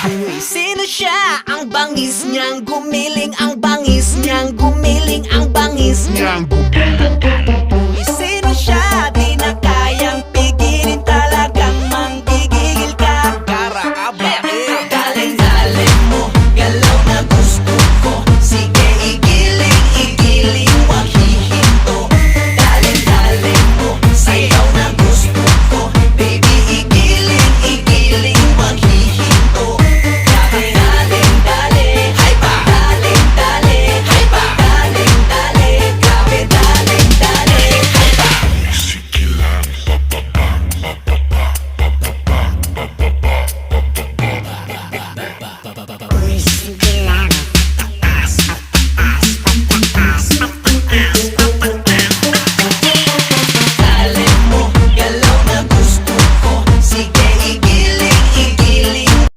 Uy, sino siya? Ang bangis niyang gumiling, ang bangis niyang gumiling, ang bangis niyang gumiling. Uy, sino siya?